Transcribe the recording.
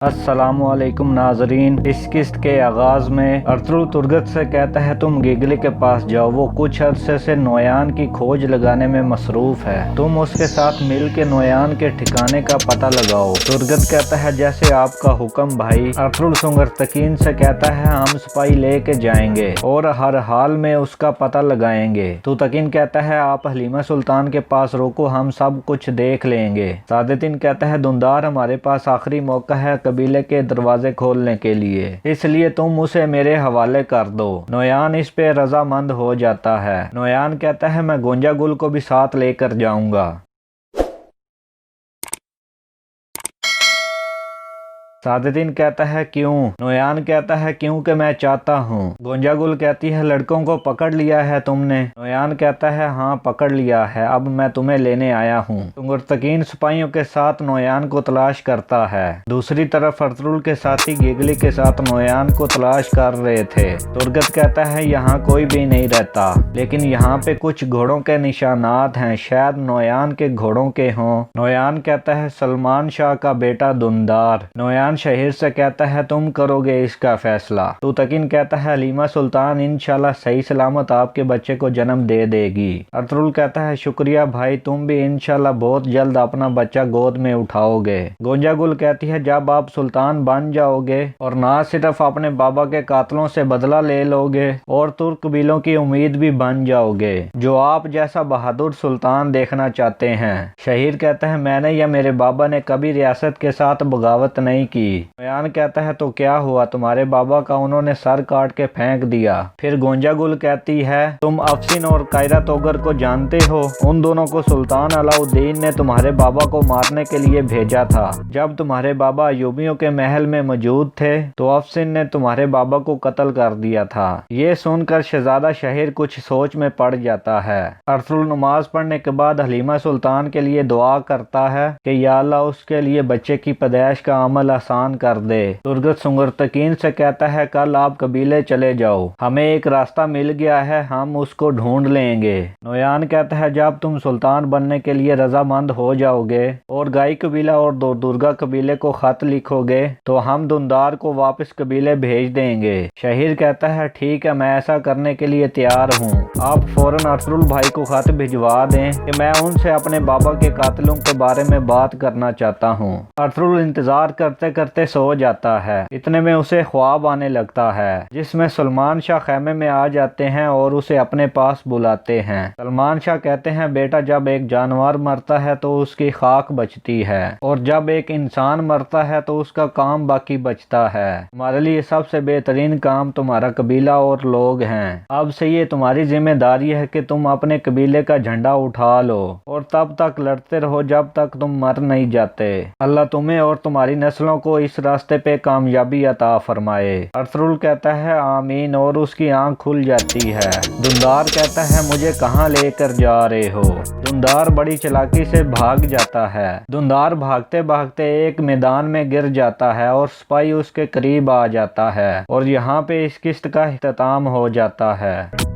अस्सलामुअलैकुम नाजरीन। इस किस्त के आगाज़ में अर्तुगरुल तुर्गत से कहता है तुम गिगली के पास जाओ, वो कुछ अरसे से नोयान की खोज लगाने में मसरूफ़ है। तुम उसके साथ मिल के नोयान के ठिकाने का पता लगाओ। तुर्गत कहता है जैसे आपका हुक्म भाई। अर्तुगरुल सुंगरतकीन से कहता है हम सिपाही लेके जाएंगे और हर हाल में उसका पता लगाएंगे। तुतकीन कहता है आप हलीमा सुल्तान के पास रोको, हम सब कुछ देख लेंगे। सादेतीन कहता है दुंदार हमारे पास आखिरी मौका है कबीले के दरवाजे खोलने के लिए, इसलिए तुम उसे मेरे हवाले कर दो। नोयान इस पे रजामंद हो जाता है। नोयान कहता है मैं गोंजा गुल को भी साथ लेकर जाऊंगा। सादेतीन कहता है क्यों? नोयान कहता है क्योंकि मैं चाहता हूँ। गोंजा गुल कहती है लड़कों को पकड़ लिया है तुमने? नोयान कहता है हाँ पकड़ लिया है, अब मैं तुम्हें लेने आया हूँ। सुंगरतकीन सिपाहियों के साथ नोयान को तलाश करता है। दूसरी तरफ अर्तुगरुल के साथी गिगली के साथ नोयान को तलाश कर रहे थे। तुर्गत कहता है यहाँ कोई भी नहीं रहता, लेकिन यहाँ पे कुछ घोड़ों के निशानात हैं, शायद नोयान के घोड़ों के हों। नोयान कहता है सलमान शाह का बेटा दुंदार। नोयान शहीर से कहता है तुम करोगे इसका फैसला। तुतकीन कहता है हलीमा सुल्तान इंशाल्लाह सही सलामत आपके बच्चे को जन्म दे देगी। अर्तुगरुल कहता है शुक्रिया भाई, तुम भी इंशाल्लाह बहुत जल्द अपना बच्चा गोद में उठाओगे। गोंजा गुल कहती है जब आप सुल्तान बन जाओगे और ना सिर्फ अपने बाबा के कातलों से बदला ले लोगे और तुर्क कबीलों की उम्मीद भी बन जाओगे, जो आप जैसा बहादुर सुल्तान देखना चाहते हैं। शहीर कहता है मैंने या मेरे बाबा ने कभी रियासत के साथ बगावत नहीं की। नोयान कहता है तो क्या हुआ, तुम्हारे बाबा का उन्होंने सर काट के फेंक दिया। फिर गोंजा गुल कहती है तुम अफसिन और कायरा तोगर को जानते हो, उन दोनों को सुल्तान अलाउद्दीन ने तुम्हारे बाबा को मारने के लिए भेजा था। जब तुम्हारे बाबा अयूबियों के महल में मौजूद थे तो अफसिन ने तुम्हारे बाबा को कत्ल कर दिया था। ये सुनकर शहजादा शहीर कुछ सोच में पड़ जाता है। अर्तुगरुल नमाज पढ़ने के बाद हलीमा सुल्तान के लिए दुआ करता है कि या अल्लाह उसके लिए बच्चे की पैदाइश का अमल आसान कर दे। तुर्गत सुंगरतकीन से कहता है कल आप कबीले चले जाओ, हमें एक रास्ता मिल गया है, हम उसको ढूंढ लेंगे। नोयान कहता है जब तुम सुल्तान बनने के लिए रजामंद हो जाओगे और गाई कबीला और दुर्गा कबीले को खत लिखोगे तो हम दुंदार को वापस कबीले भेज देंगे। शहीर कहता है ठीक है, मैं ऐसा करने के लिए तैयार हूँ। आप फौरन अर्तुगरुल भाई को खत भिजवा दें कि मैं उनसे अपने बाबा के कातिलों के बारे में बात करना चाहता हूँ। अर्तुगरुल इंतजार करते करते सो जाता है। इतने में उसे ख्वाब आने लगता है जिसमें सलमान शाह खैमे में आ जाते हैं और उसे अपने पास बुलाते हैं। सलमान शाह कहते हैं बेटा जब एक जानवर मरता है तो उसकी खाक बचती है और जब एक इंसान मरता है तो उसका काम बाकी बचता है। तुम्हारे लिए सबसे बेहतरीन काम तुम्हारा कबीला और लोग हैं। अब से ये तुम्हारी जिम्मेदारी है कि तुम अपने कबीले का झंडा उठा लो और तब तक लड़ते रहो जब तक तुम मर नहीं जाते। अल्लाह तुम्हें और तुम्हारी नस्लों को इस रास्ते पे कामयाबी अता फरमाए। अर्तुगरुल कहता है आमीन और उसकी आंख खुल जाती है। दुंदार कहता है मुझे कहाँ लेकर जा रहे हो? दुंदार बड़ी चालाकी से भाग जाता है। दुंदार भागते भागते एक मैदान में गिर जाता है और सिपाही उसके करीब आ जाता है और यहाँ पे इस किस्त का इख्तिताम हो जाता है।